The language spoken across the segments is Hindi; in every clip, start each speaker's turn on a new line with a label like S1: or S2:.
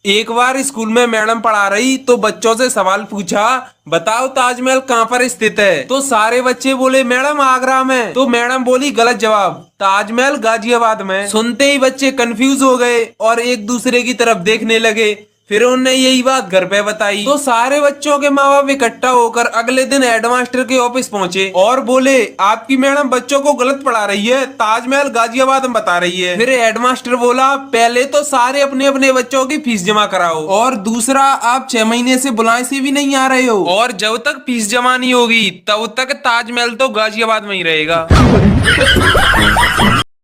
S1: एक बार स्कूल में मैडम पढ़ा रही तो बच्चों से सवाल पूछा, बताओ ताजमहल कहाँ पर स्थित है। तो सारे बच्चे बोले मैडम आगरा में। तो मैडम बोली गलत जवाब, ताजमहल गाजियाबाद में। सुनते ही बच्चे कंफ्यूज हो गए और एक दूसरे की तरफ देखने लगे। फिर उन्होंने यही बात घर पे बताई तो सारे बच्चों के माँ बाप इकट्ठा होकर अगले दिन हेडमास्टर के ऑफिस पहुंचे और बोले आपकी मैडम बच्चों को गलत पढ़ा रही है, ताजमहल गाजियाबाद में बता रही है। फिर हेडमास्टर बोला पहले तो सारे अपने अपने बच्चों की फीस जमा कराओ और दूसरा आप 6 महीने से बुलाए से भी नहीं आ रहे हो और जब तक फीस जमा नहीं होगी तब तक ताजमहल तो गाजियाबाद में ही रहेगा।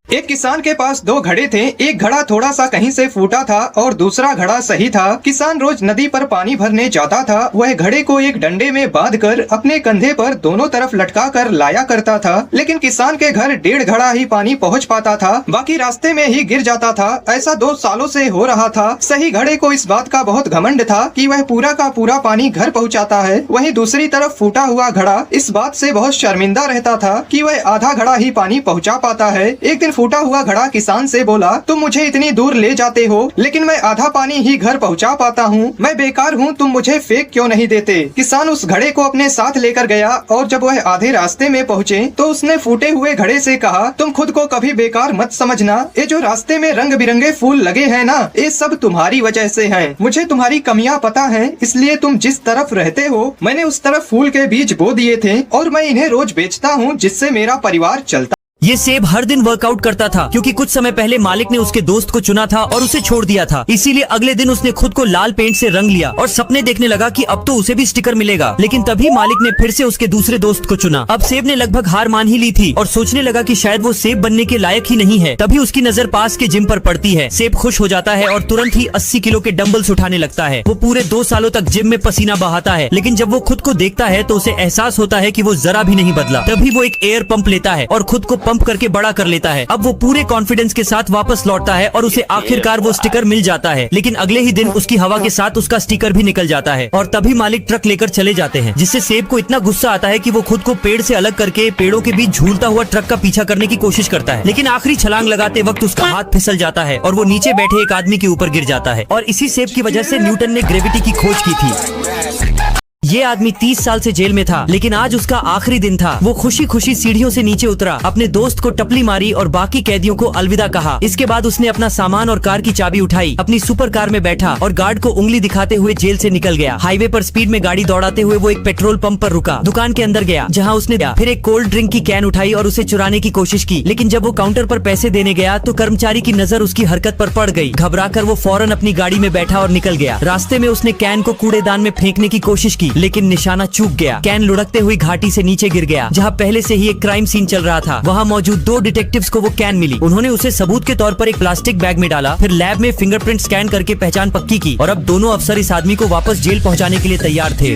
S2: एक किसान के पास 2 घड़े थे। एक घड़ा थोड़ा सा कहीं से फूटा था और दूसरा घड़ा सही था। किसान रोज नदी पर पानी भरने जाता था। वह घड़े को एक डंडे में बांधकर अपने कंधे पर दोनों तरफ लटका कर लाया करता था। लेकिन किसान के घर 1.5 घड़ा ही पानी पहुंच पाता था, बाकी रास्ते में ही गिर जाता था। ऐसा 2 सालों से हो रहा था। सही घड़े को इस बात का बहुत घमंड था कि वह पूरा का पूरा पानी घर पहुँचाता है। वहीं दूसरी तरफ फूटा हुआ घड़ा इस बात से बहुत शर्मिंदा रहता था कि वह आधा घड़ा ही पानी पहुँचा पाता है। एक दिन फूटा हुआ घड़ा किसान से बोला, तुम मुझे इतनी दूर ले जाते हो लेकिन मैं आधा पानी ही घर पहुंचा पाता हूं। मैं बेकार हूं, तुम मुझे फेंक क्यों नहीं देते। किसान उस घड़े को अपने साथ लेकर गया और जब वह आधे रास्ते में पहुंचे तो उसने फूटे हुए घड़े से कहा, तुम खुद को कभी बेकार मत समझना। ये जो रास्ते में रंग बिरंगे फूल लगे हैं ना, ये सब तुम्हारी वजह से हैं। मुझे तुम्हारी कमियां पता है, इसलिए तुम जिस तरफ रहते हो मैंने उस तरफ फूल के बीज बो दिए थे और मैं इन्हें रोज बेचता हूँ, जिससे मेरा परिवार चलता।
S3: ये सेब हर दिन वर्कआउट करता था क्योंकि कुछ समय पहले मालिक ने उसके दोस्त को चुना था और उसे छोड़ दिया था। इसीलिए अगले दिन उसने खुद को लाल पेंट से रंग लिया और सपने देखने लगा कि अब तो उसे भी स्टिकर मिलेगा। लेकिन तभी मालिक ने फिर से उसके दूसरे दोस्त को चुना। अब सेब ने लगभग हार मान ही ली थी और सोचने लगा कि शायद वो सेब बनने के लायक ही नहीं है। तभी उसकी नजर पास के जिम पर पड़ती है। सेब खुश हो जाता है और तुरंत ही 80 किलो के डंबल्स उठाने लगता है। वो पूरे 2 सालों तक जिम में पसीना बहाता है, लेकिन जब वो खुद को देखता है तो उसे एहसास होता है कि वो जरा भी नहीं बदला। तभी वो एक एयर पंप लेता है और खुद को पंप करके बड़ा कर लेता है। अब वो पूरे कॉन्फिडेंस के साथ वापस लौटता है और उसे आखिरकार वो स्टिकर मिल जाता है। लेकिन अगले ही दिन उसकी हवा के साथ उसका स्टिकर भी निकल जाता है और तभी मालिक ट्रक लेकर चले जाते हैं, जिससे सेब को इतना गुस्सा आता है कि वो खुद को पेड़ से अलग करके पेड़ों के बीच झूलता हुआ ट्रक का पीछा करने की कोशिश करता है। लेकिन आखिरी छलांग लगाते वक्त उसका हाथ फिसल जाता है और वो नीचे बैठे एक आदमी के ऊपर गिर जाता है। और इसी सेब की वजह से न्यूटन ने ग्रेविटी की खोज की थी। ये आदमी 30 साल से जेल में था, लेकिन आज उसका आखिरी दिन था। वो खुशी खुशी सीढ़ियों से नीचे उतरा, अपने दोस्त को टपली मारी और बाकी कैदियों को अलविदा कहा। इसके बाद उसने अपना सामान और कार की चाबी उठाई, अपनी सुपर कार में बैठा और गार्ड को उंगली दिखाते हुए जेल से निकल गया। हाईवे पर स्पीड में गाड़ी दौड़ाते हुए वो एक पेट्रोल पंप पर रुका, दुकान के अंदर गया जहाँ उसने फिर एक कोल्ड ड्रिंक की कैन उठाई और उसे चुराने की कोशिश की। लेकिन जब वो काउंटर पर पैसे देने गया तो कर्मचारी की नजर उसकी हरकत पर पड़ गई। घबराकर वो फौरन अपनी गाड़ी में बैठा और निकल गया। रास्ते में उसने कैन को कूड़ेदान में फेंकने की कोशिश की, लेकिन निशाना चूक गया। कैन लुढ़कते हुई घाटी से नीचे गिर गया, जहाँ पहले से ही एक क्राइम सीन चल रहा था। वहाँ मौजूद 2 डिटेक्टिव्स को वो कैन मिली। उन्होंने उसे सबूत के तौर पर एक प्लास्टिक बैग में डाला, फिर लैब में फिंगरप्रिंट स्कैन करके पहचान पक्की की और अब दोनों अफसर इस आदमी को वापस जेल पहुँचाने के लिए तैयार थे।